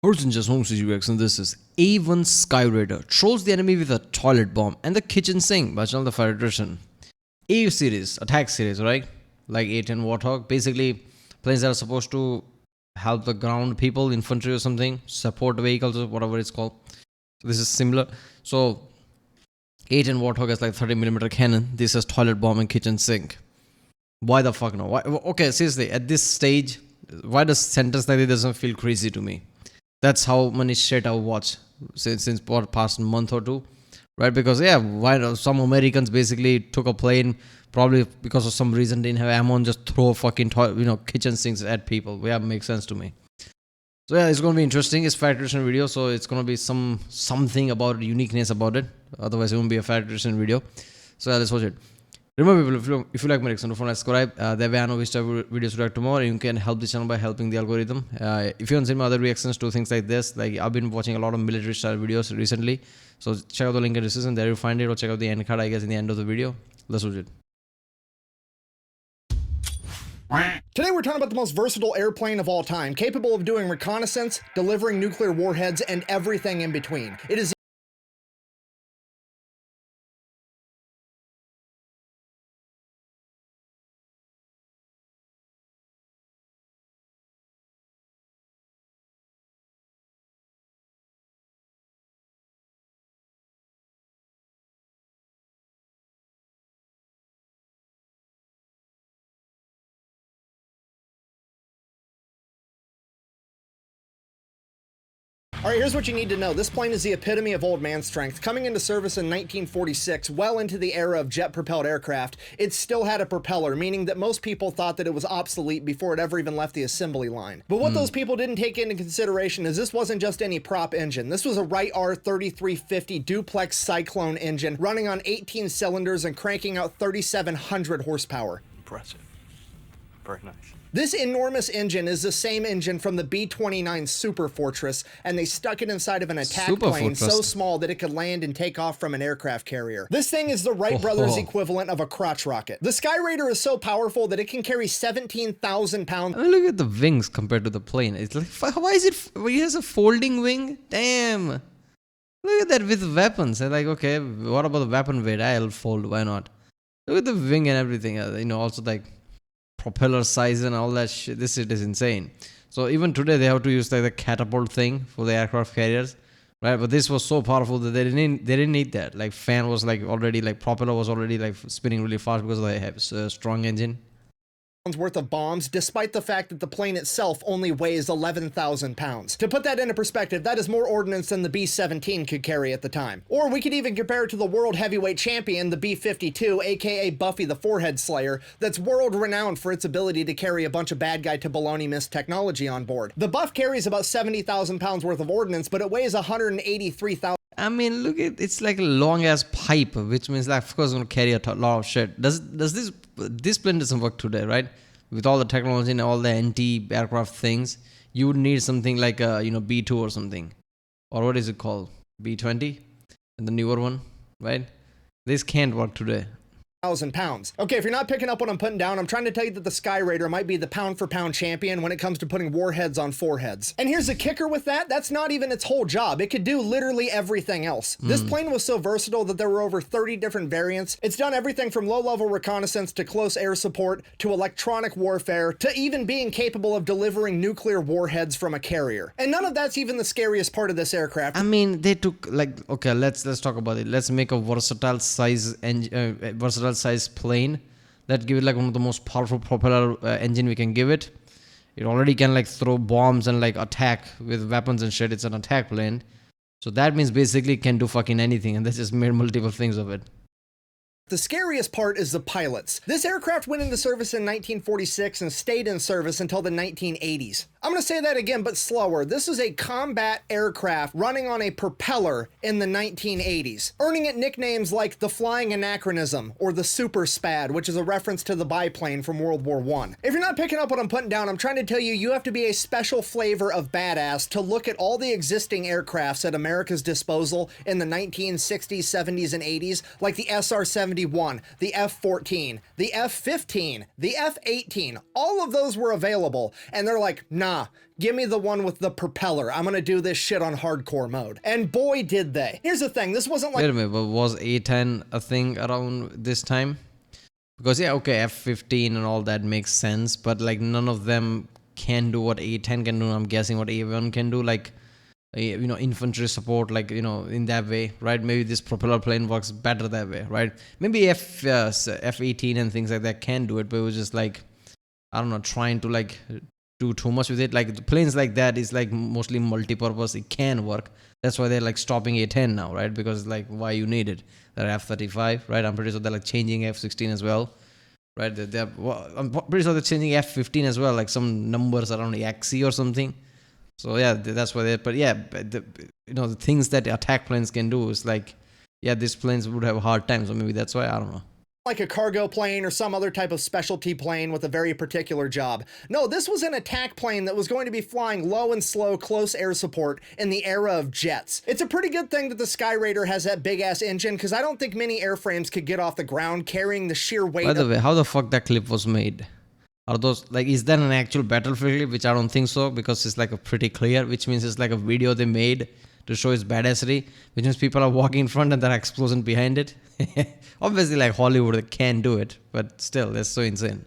Person just home CGX and this is A1 Skyraider trolls the enemy with a toilet bomb and the kitchen sink by the fire electrician. A series, attack series, right? Like A10 Warthog. Basically, planes that are supposed to help the ground people, infantry or something, support vehicles or whatever it's called. So this is similar. So A10 Warthog has like 30mm cannon. This has toilet bomb and kitchen sink. Why the fuck no? Why? Okay, seriously, at this stage, why does sentence like this doesn't feel crazy to me? That's how many shit I've watched since past month or two, right? Because yeah, why not? Some Americans basically took a plane, probably because of some reason didn't have ammo, and just throw fucking kitchen sinks at people. Yeah, makes sense to me. So yeah, it's gonna be interesting. It's fire electrician video, so it's gonna be something about uniqueness about it. Otherwise, it won't be a fire electrician video. So yeah, let's watch it. Remember, people, if you like my reaction, don't forget to subscribe. That way I know which type of videos to react to more. You can help the channel by helping the algorithm. If you haven't seen my other reactions to things like this, like I've been watching a lot of military style videos recently. So check out the link in the description. There you'll find it, or check out the end card, I guess, in the end of the video. Let's watch it. Today we're talking about the most versatile airplane of all time, capable of doing reconnaissance, delivering nuclear warheads, and everything in between. It is Alright, here's what you need to know. This plane is the epitome of old man strength. Coming into service in 1946, well into the era of jet-propelled aircraft, it still had a propeller, meaning that most people thought that it was obsolete before it ever even left the assembly line. But what those people didn't take into consideration is this wasn't just any prop engine. This was a Wright R3350 duplex Cyclone engine running on 18 cylinders and cranking out 3,700 horsepower. Impressive. Very nice. This enormous engine is the same engine from the B-29 Super Fortress, and they stuck it inside of an attack plane so small that it could land and take off from an aircraft carrier. This thing is the Wright brothers equivalent of a crotch rocket. The Skyraider is so powerful that it can carry 17,000 pounds. I mean, look at the wings compared to the plane. It's like, why is it? He has a folding wing. Damn. Look at that with weapons. They're like, okay, what about the weapon weight? I'll fold. Why not? Look at the wing and everything. Also like propeller size and all that shit. This shit is insane. So even today they have to use like the catapult thing for the aircraft carriers, right? But this was so powerful that they didn't need that. Like fan was like already, like propeller was already like spinning really fast because they have a strong engine worth of bombs, despite the fact that the plane itself only weighs 11,000 pounds. To put that into perspective, that is more ordnance than the B-17 could carry at the time. Or we could even compare it to the world heavyweight champion, the B-52, aka Buffy the Forehead Slayer, that's world renowned for its ability to carry a bunch of bad guy to baloney mist technology on board. The Buff carries about 70,000 pounds worth of ordnance, but it weighs 183,000. I mean, look at it's like a long ass pipe, which means like of course it's gonna carry a lot of shit. Does this plane doesn't work today, right? With all the technology and all the anti-aircraft things, you would need something like a B2 or something, or what is it called, B20, and the newer one, right? This can't work today. Pounds. Okay, if you're not picking up what I'm putting down, I'm trying to tell you that the Skyraider might be the pound for pound champion when it comes to putting warheads on foreheads. And here's the kicker with that, that's not even its whole job. It could do literally everything else. This plane was so versatile that there were over 30 different variants. It's done everything from low-level reconnaissance to close air support to electronic warfare to even being capable of delivering nuclear warheads from a carrier. And none of that's even the scariest part of this aircraft. I mean, they took like, okay, let's talk about it. Let's make a versatile size plane that give it like one of the most powerful propeller engine we can give it. It already can like throw bombs and like attack with weapons and shit. It's an attack plane, so that means basically it can do fucking anything, and they just made multiple things of it. The scariest part is the pilots. This aircraft went into service in 1946 and stayed in service until the 1980s. I'm gonna say that again, but slower. This is a combat aircraft running on a propeller in the 1980s, earning it nicknames like the Flying Anachronism or the Super Spad, which is a reference to the biplane from World War I. If you're not picking up what I'm putting down, I'm trying to tell you, you have to be a special flavor of badass to look at all the existing aircrafts at America's disposal in the 1960s, 70s, and 80s, like the SR-70 F-71, the F-14, the F-15, the F-18, all of those were available. And they're like, nah, give me the one with the propeller. I'm gonna do this shit on hardcore mode. And boy, did they. Here's the thing, this wasn't like— Wait a minute, but was A10 a thing around this time? Because yeah, okay, F-15 and all that makes sense, but like none of them can do what A10 can do. I'm guessing what A1 can do, like, you know, infantry support, like, you know, in that way, right? Maybe this propeller plane works better that way, right? Maybe F-18 and things like that can do it, but it was just like, I don't know, trying to like do too much with it. Like the planes like that is like mostly multi-purpose. It can work. That's why they're like stopping A10 now, right? Because like why you need it? They're F-35, right? I'm pretty sure they're like changing F-16 as well, right? Well, I'm pretty sure they're changing F-15 as well, like some numbers around XC or something. So yeah, that's why they. But yeah, you know, the things that attack planes can do is like, yeah, these planes would have a hard time. So maybe that's why, I don't know. Like a cargo plane or some other type of specialty plane with a very particular job. No, this was an attack plane that was going to be flying low and slow close air support in the era of jets. It's a pretty good thing that the Skyraider has that big ass engine, because I don't think many airframes could get off the ground carrying the sheer weight. By the way, how the fuck that clip was made? Are those like, is that an actual battlefield clip? Which I don't think so, because it's like a pretty clear, which means it's like a video they made to show its badassery, which means people are walking in front and there are explosions behind it. Obviously, like Hollywood, they can do it, but still, that's so insane.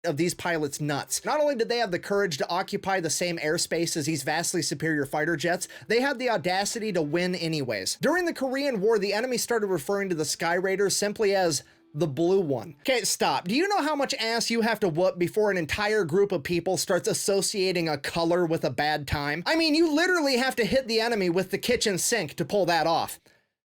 Of these pilots nuts. Not only did they have the courage to occupy the same airspace as these vastly superior fighter jets, they had the audacity to win anyways. During the Korean War, the enemy started referring to the Skyraider simply as the blue one. Okay, stop. Do you know how much ass you have to whoop before an entire group of people starts associating a color with a bad time? I mean, you literally have to hit the enemy with the kitchen sink to pull that off.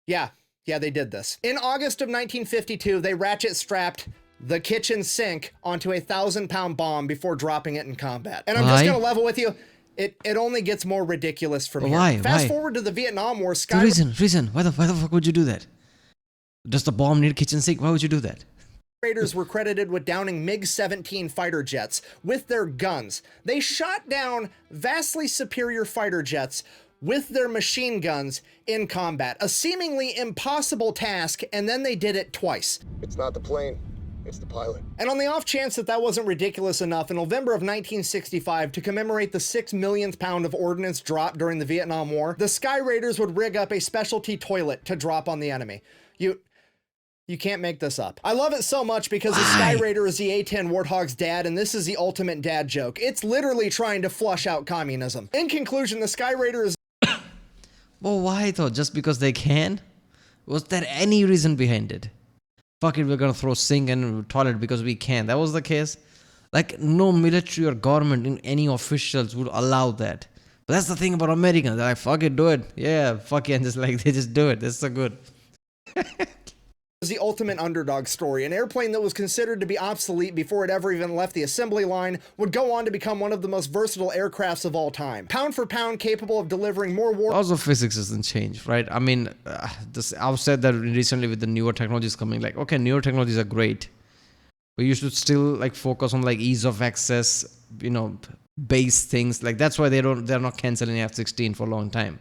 Yeah, they did this. In August of 1952, they ratchet strapped the kitchen sink onto a 1,000-pound bomb before dropping it in combat. And I'm just gonna level with you, it only gets more ridiculous from here. Why? Fast forward to the Vietnam War. The reason. Why the fuck would you do that? Does the bomb need a kitchen sink? Why would you do that? Raiders were credited with downing MiG-17 fighter jets with their guns. They shot down vastly superior fighter jets with their machine guns in combat. A seemingly impossible task, and then they did it twice. It's not the plane, it's the pilot. And on the off chance that that wasn't ridiculous enough, in November of 1965, to commemorate the 6 millionth pound of ordnance dropped during the Vietnam War, the Skyraiders would rig up a specialty toilet to drop on the enemy. You can't make this up. I love it so much because the Skyraider is the A-10 Warthog's dad, and this is the ultimate dad joke. It's literally trying to flush out communism. In conclusion, the Skyraider is— Well, why though? Just because they can? Was there any reason behind it? Fuck it, we're gonna throw sink and toilet because we can. That was the case. Like, no military or government in any officials would allow that. But that's the thing about Americans. They're like, fuck it, do it. Yeah, fuck it. And just like, they just do it. That's so good. the ultimate underdog story. An airplane that was considered to be obsolete before it ever even left the assembly line would go on to become one of the most versatile aircrafts of all time. Pound for pound capable of delivering more war— Also, physics doesn't change, right? I mean, I've said that recently with the newer technologies coming, like, okay, newer technologies are great, but you should still like focus on like ease of access, you know, base things. Like that's why they're not canceling F-16 for a long time.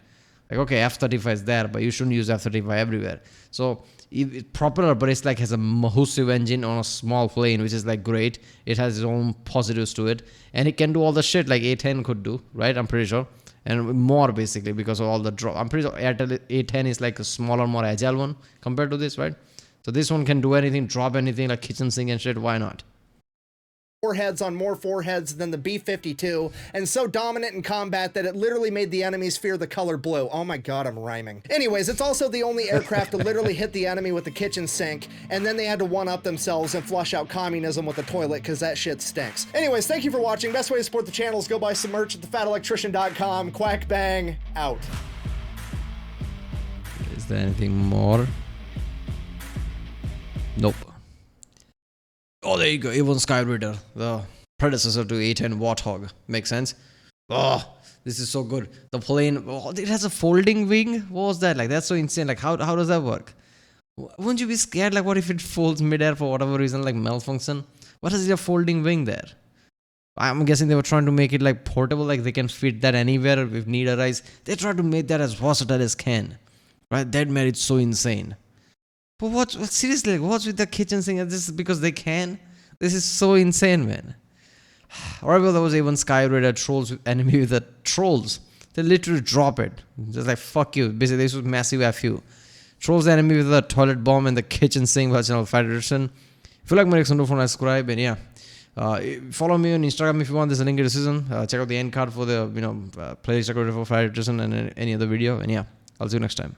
Like, okay, F-35 is there, but you shouldn't use F-35 everywhere. So it's propeller, but it's like has a massive engine on a small plane, which is like great. It has its own positives to it, and it can do all the shit like A-10 could do, right? I'm pretty sure, and more basically because of all the drop. I'm pretty sure A-10 is like a smaller, more agile one compared to this, right? So this one can do anything, drop anything like kitchen sink and shit. Why not? Warheads on more foreheads than the B-52, and so dominant in combat that it literally made the enemies fear the color blue. Oh my god, I'm rhyming. Anyways, it's also the only aircraft to literally hit the enemy with the kitchen sink, and then they had to one-up themselves and flush out communism with the toilet, because that shit stinks. Anyways, thank you for watching. Best way to support the channel is go buy some merch at thefatelectrician.com. Quack bang, out. Is there anything more? Nope. Oh, there you go. A1 Skyraider, the predecessor to A10 Warthog. Makes sense. Oh, this is so good. The plane, oh, it has a folding wing. What was that? Like, that's so insane. Like, how does that work? Wouldn't you be scared? Like, what if it folds midair for whatever reason, like malfunction? What is a folding wing there? I'm guessing they were trying to make it like portable, like they can fit that anywhere if need arise. They tried to make that as versatile as can. Right? That made it so insane. But what seriously, like, what's with the kitchen sink? This is because they can? This is so insane, man. Alright, well, that was A1 Skyraider trolls enemy with the trolls. They literally drop it. Just like, fuck you. Basically, this was massive FU. Trolls the enemy with the toilet bomb and the kitchen sink by channel Federation. If you like my next one, subscribe, and yeah. Follow me on Instagram if you want. There's a link in the description. Check out the end card for the playlist decorated for Federation and any other video. And yeah, I'll see you next time.